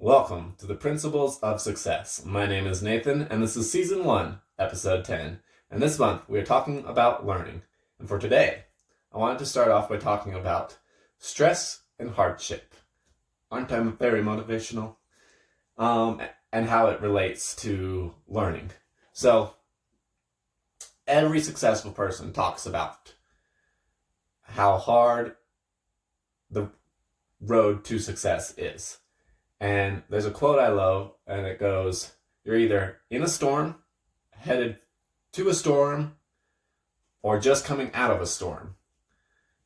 Welcome to the Principles of Success. My name is Nathan, and this is Season 1, Episode 10. And this month, we are talking about learning. And for today, I wanted to start off by talking about stress and hardship. Aren't I very motivational? And how it relates to learning. So, every successful person talks about how hard the road to success is. And there's a quote I love, and it goes, you're either in a storm, headed to a storm, or just coming out of a storm.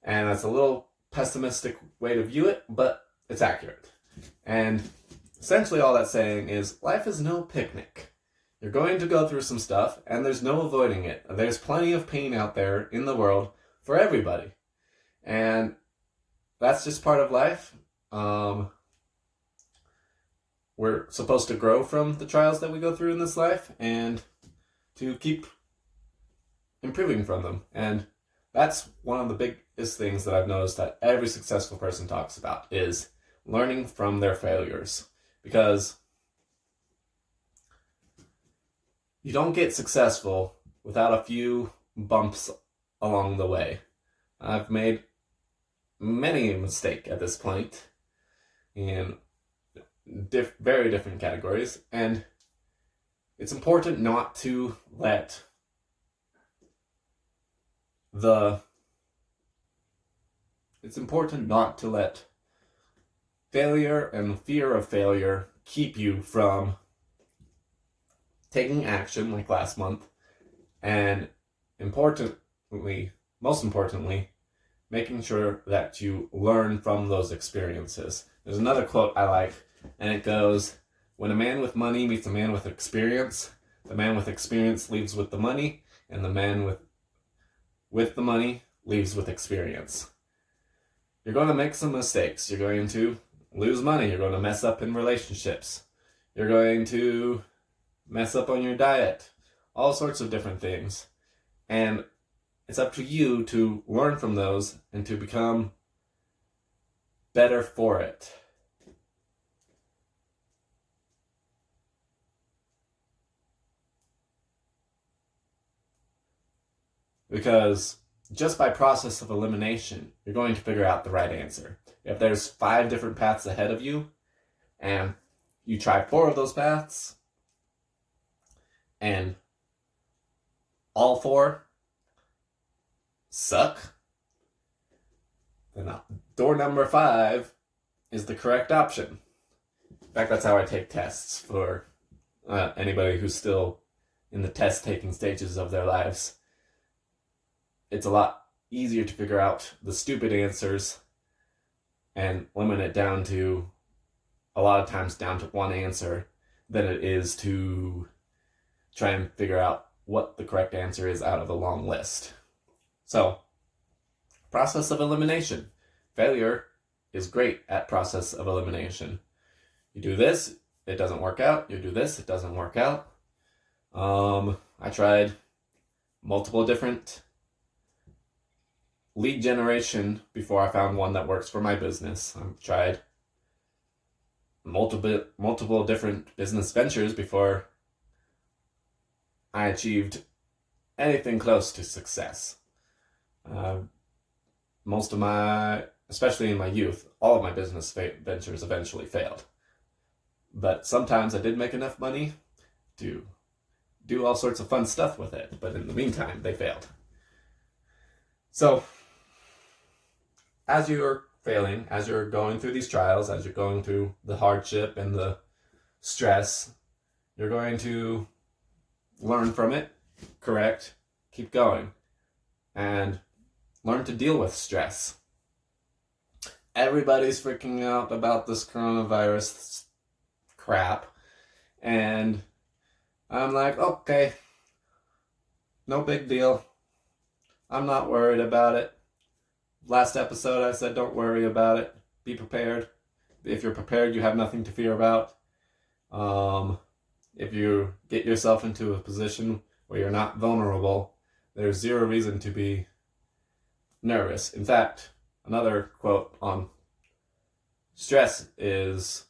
And that's a little pessimistic way to view it, but it's accurate. And essentially all that's saying is life is no picnic. You're going to go through some stuff, and there's no avoiding it. There's plenty of pain out there in the world for everybody. And that's just part of life. We're supposed to grow from the trials that we go through in this life and to keep improving from them. And that's one of the biggest things that I've noticed that every successful person talks about is learning from their failures. Because you don't get successful without a few bumps along the way. I've made many a mistake at this point in very different categories, and it's important not to let failure and fear of failure keep you from taking action like last month, and most importantly, making sure that you learn from those experiences. There's another quote I like, and it goes, when a man with money meets a man with experience, the man with experience leaves with the money, and the man with the money leaves with experience. You're going to make some mistakes. You're going to lose money. You're going to mess up in relationships. You're going to mess up on your diet. All sorts of different things. And it's up to you to learn from those and to become better for it. Because just by process of elimination, you're going to figure out the right answer. If there's 5 different paths ahead of you, and you try 4 of those paths, and all 4 suck, then door number 5 is the correct option. In fact, that's how I take tests for anybody who's still in the test-taking stages of their lives. It's a lot easier to figure out the stupid answers and limit it down to, a lot of times down to one answer, than it is to try and figure out what the correct answer is out of a long list. So, process of elimination. Failure is great at process of elimination. You do this, it doesn't work out. You do this, it doesn't work out. I tried multiple different lead generation before I found one that works for my business. I've tried multiple different business ventures before I achieved anything close to success. Especially in my youth, all of my business ventures eventually failed. But sometimes I did make enough money to do all sorts of fun stuff with it, but in the meantime, they failed. So, as you're failing, as you're going through these trials, as you're going through the hardship and the stress, you're going to learn from it, correct, keep going, and learn to deal with stress. Everybody's freaking out about this coronavirus crap, and I'm like, okay, no big deal. I'm not worried about it. Last episode I said don't worry about it. Be prepared. If you're prepared, you have nothing to fear about. If you get yourself into a position where you're not vulnerable, there's zero reason to be nervous. In fact, another quote on stress is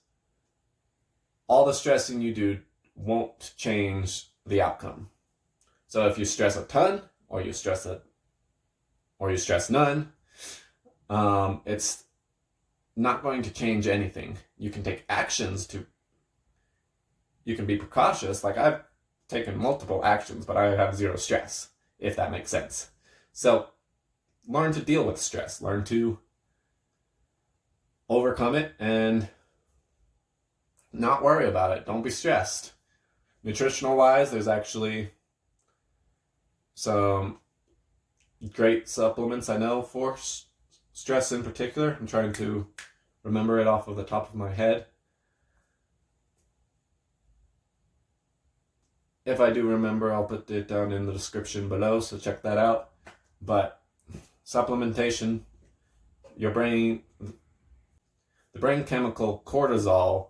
all the stressing you do won't change the outcome. So if you stress a ton, or you stress none, it's not going to change anything. You can take actions you can be precautious. Like, I've taken multiple actions, but I have zero stress, if that makes sense. So learn to deal with stress, learn to overcome it, and not worry about it. Don't be stressed. Nutritional wise, there's actually some great supplements I know for stress in particular. I'm trying to remember it off of the top of my head. If I do remember, I'll put it down in the description below, so check that out. But supplementation, the brain chemical cortisol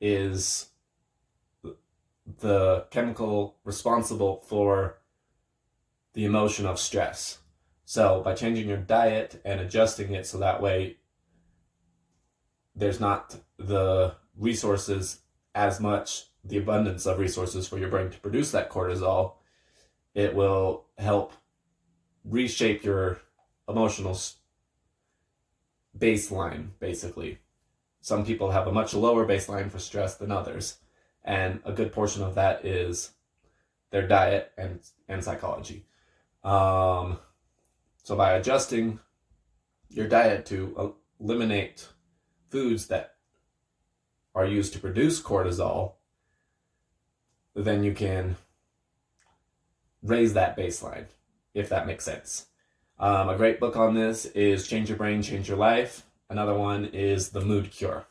is the chemical responsible for the emotion of stress. So by changing your diet and adjusting it so that way there's not the resources as much, the abundance of resources for your brain to produce that cortisol, it will help reshape your emotional baseline, basically. Some people have a much lower baseline for stress than others, and a good portion of that is their diet and psychology. So by adjusting your diet to eliminate foods that are used to produce cortisol, then you can raise that baseline, if that makes sense. A great book on this is Change Your Brain, Change Your Life. Another one is The Mood Cure.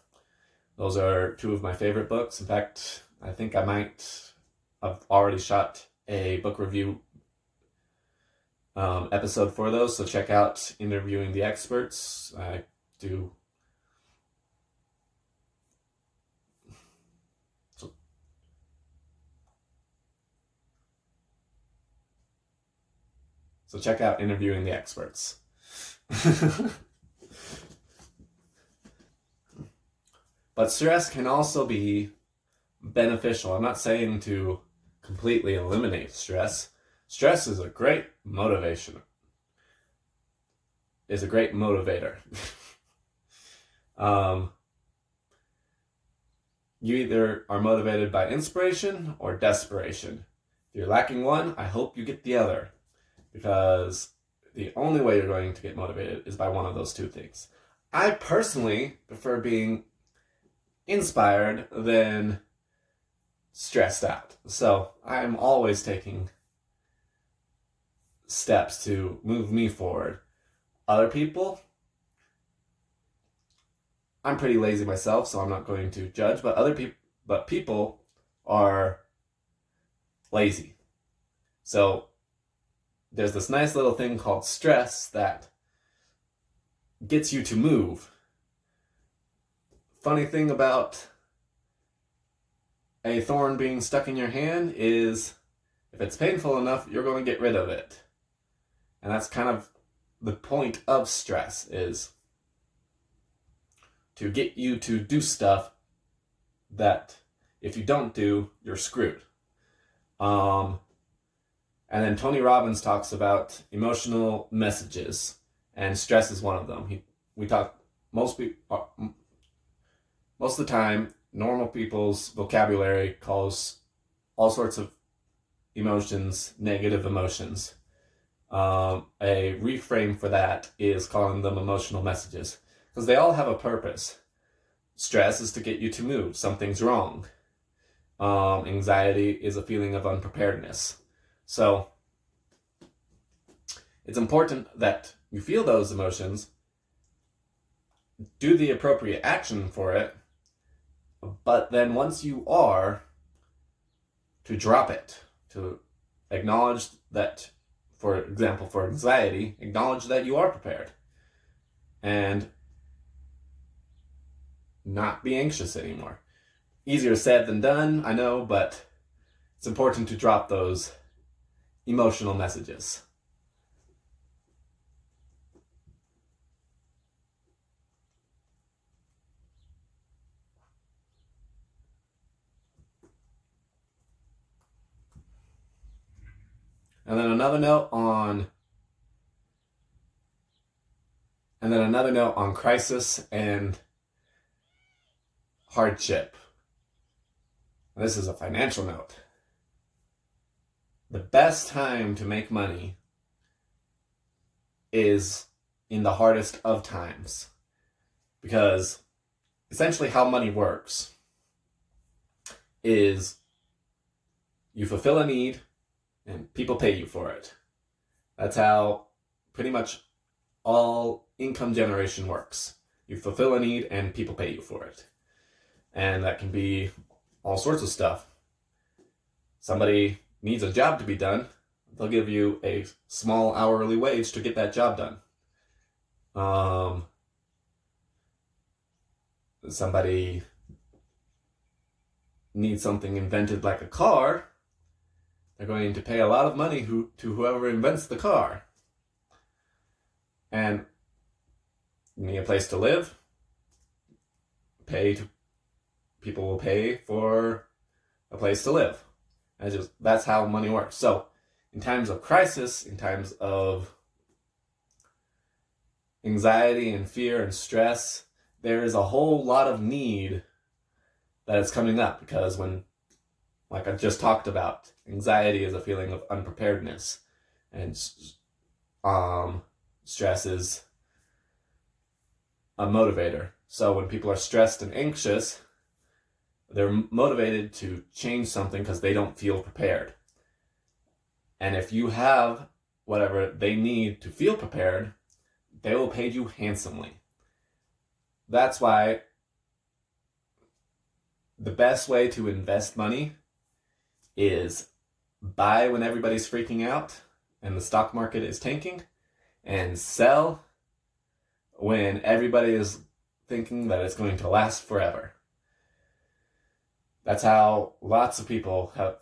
Those are two of my favorite books. In fact, I think I might have already shot a book review episode for those, so check out Interviewing the Experts. I do so check out Interviewing the Experts. But stress can also be beneficial. I'm not saying to completely eliminate stress. Stress is a great motivation. Is a great motivator. You either are motivated by inspiration or desperation. If you're lacking one, I hope you get the other, because the only way you're going to get motivated is by one of those two things. I personally prefer being inspired than stressed out. So I'm always taking steps to move me forward. Other people, I'm pretty lazy myself, so I'm not going to judge, but people are lazy. So there's this nice little thing called stress that gets you to move. Funny thing about a thorn being stuck in your hand is, if it's painful enough, you're going to get rid of it. And that's kind of the point of stress, is to get you to do stuff that if you don't do, you're screwed. And then Tony Robbins talks about emotional messages, and stress is one of them. Most of the time, normal people's vocabulary calls all sorts of emotions negative emotions. A reframe for that is calling them emotional messages, because they all have a purpose. Stress is to get you to move. Something's wrong. Anxiety is a feeling of unpreparedness. So it's important that you feel those emotions, do the appropriate action for it, but then once you are, to drop it, to acknowledge that, for example, for anxiety, acknowledge that you are prepared and not be anxious anymore. Easier said than done, I know, but it's important to drop those emotional messages. And then another note on crisis and hardship. This is a financial note. The best time to make money is in the hardest of times, because essentially how money works is you fulfill a need and people pay you for it. That's how pretty much all income generation works. You fulfill a need and people pay you for it. And that can be all sorts of stuff. Somebody needs a job to be done, they'll give you a small hourly wage to get that job done. Somebody needs something invented like a car, they're going to pay a lot of money to whoever invents the car. And you need a place to live, people will pay for a place to live. That's how money works. So in times of crisis, in times of anxiety and fear and stress, there is a whole lot of need that is coming up, because when, like I just talked about, anxiety is a feeling of unpreparedness, and stress is a motivator. So when people are stressed and anxious, they're motivated to change something because they don't feel prepared. And if you have whatever they need to feel prepared, they will pay you handsomely. That's why the best way to invest money is buy when everybody's freaking out and the stock market is tanking, and sell when everybody is thinking that it's going to last forever. That's how lots of people have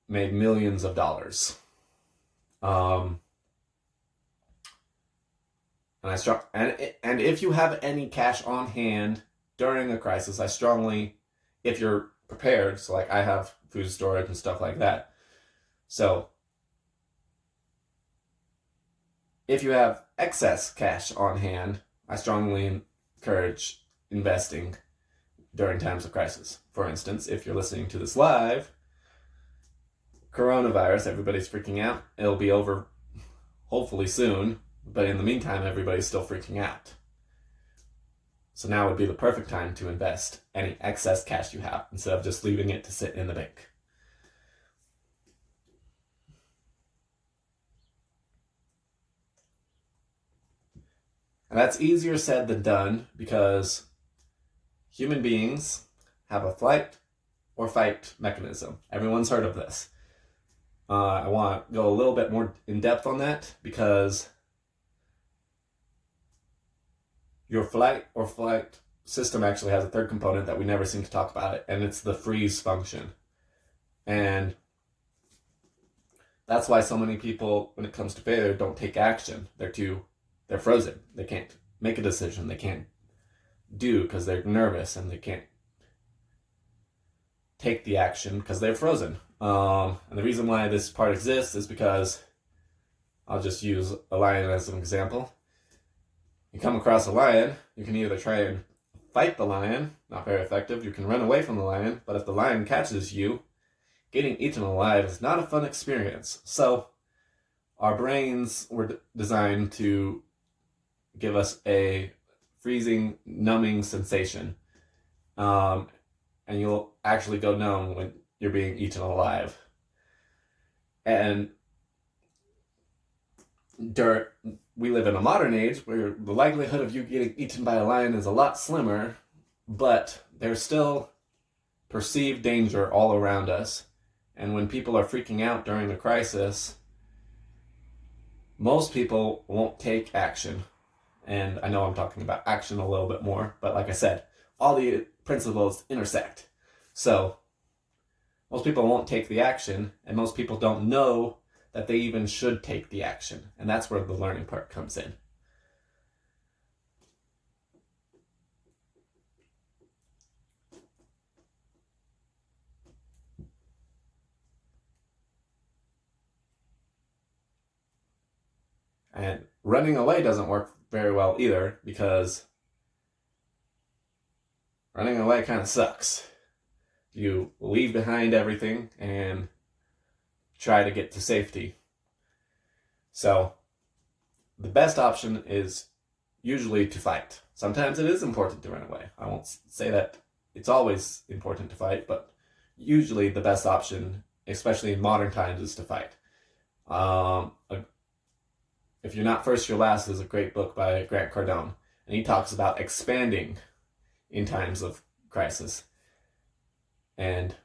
made millions of dollars. And if you have any cash on hand during a crisis, if you're prepared, so like I have food storage and stuff like that. So if you have excess cash on hand, I strongly encourage investing during times of crisis. For instance, if you're listening to this live, coronavirus, everybody's freaking out. It'll be over hopefully soon, but in the meantime, everybody's still freaking out. So now would be the perfect time to invest any excess cash you have instead of just leaving it to sit in the bank. And that's easier said than done, because human beings have a flight or fight mechanism. Everyone's heard of this. I want to go a little bit more in depth on that, because your flight or flight system actually has a third component that we never seem to talk about it, and it's the freeze function. And that's why so many people, when it comes to failure, don't take action. They're frozen. They can't make a decision. They can't do because they're nervous, and they can't take the action because they're frozen. And the reason why this part exists is because, I'll just use a lion as an example. You come across a lion, you can either try and fight the lion, not very effective. You can run away from the lion, but if the lion catches you, getting eaten alive is not a fun experience. So our brains were designed to give us a freezing, numbing sensation. And you'll actually go numb when you're being eaten alive. And we live in a modern age where the likelihood of you getting eaten by a lion is a lot slimmer, but there's still perceived danger all around us. And when people are freaking out during a crisis, most people won't take action. And I know I'm talking about action a little bit more, but like I said, all the principles intersect. So most people won't take the action, and most people don't know that they even should take the action. And that's where the learning part comes in. And running away doesn't work very well either, because running away kind of sucks. You leave behind everything and try to get to safety. So the best option is usually to fight. Sometimes it is important to run away. I won't say that it's always important to fight, but usually the best option, especially in modern times, is to fight. If You're Not First, You're Last is a great book by Grant Cardone, and he talks about expanding in times of crisis. And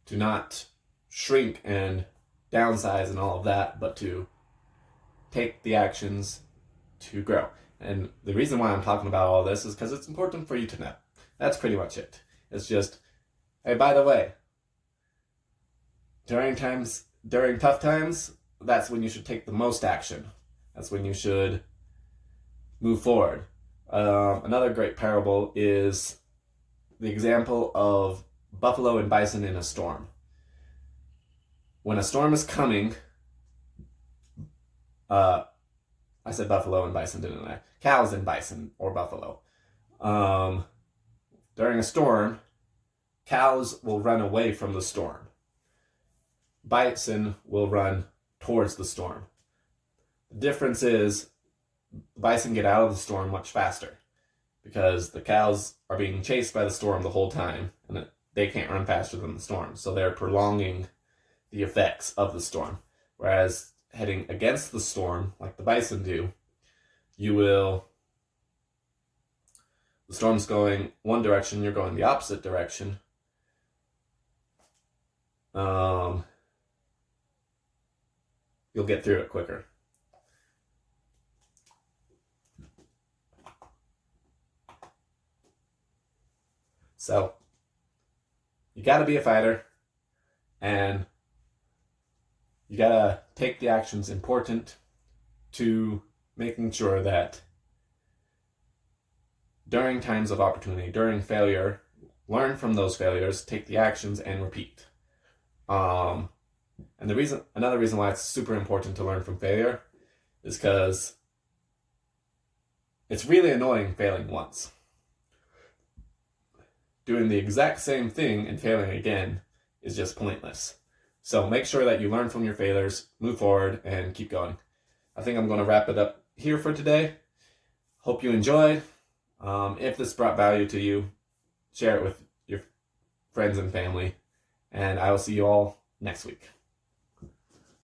to not shrink and downsize and all of that, but to take the actions to grow. And the reason why I'm talking about all this is because it's important for you to know. That's pretty much it. It's just, hey, by the way, during tough times, that's when you should take the most action. That's when you should move forward. Another great parable is the example of buffalo and bison in a storm. When a storm is coming, I said buffalo and bison, didn't I? Cows and bison, or buffalo. During a storm, cows will run away from the storm. Bison will run towards the storm. The difference is bison get out of the storm much faster, because the cows are being chased by the storm the whole time, and they can't run faster than the storm, so they're prolonging the effects of the storm. Whereas heading against the storm, like the bison do, the storm's going one direction, you're going the opposite direction. You'll get through it quicker. So, you gotta be a fighter, and you gotta take the actions important to making sure that during times of opportunity, during failure, learn from those failures, take the actions, and repeat. And another reason why it's super important to learn from failure is because it's really annoying failing once. Doing the exact same thing and failing again is just pointless. So make sure that you learn from your failures, move forward, and keep going. I think I'm going to wrap it up here for today. Hope you enjoyed. If this brought value to you, share it with your friends and family. And I will see you all next week.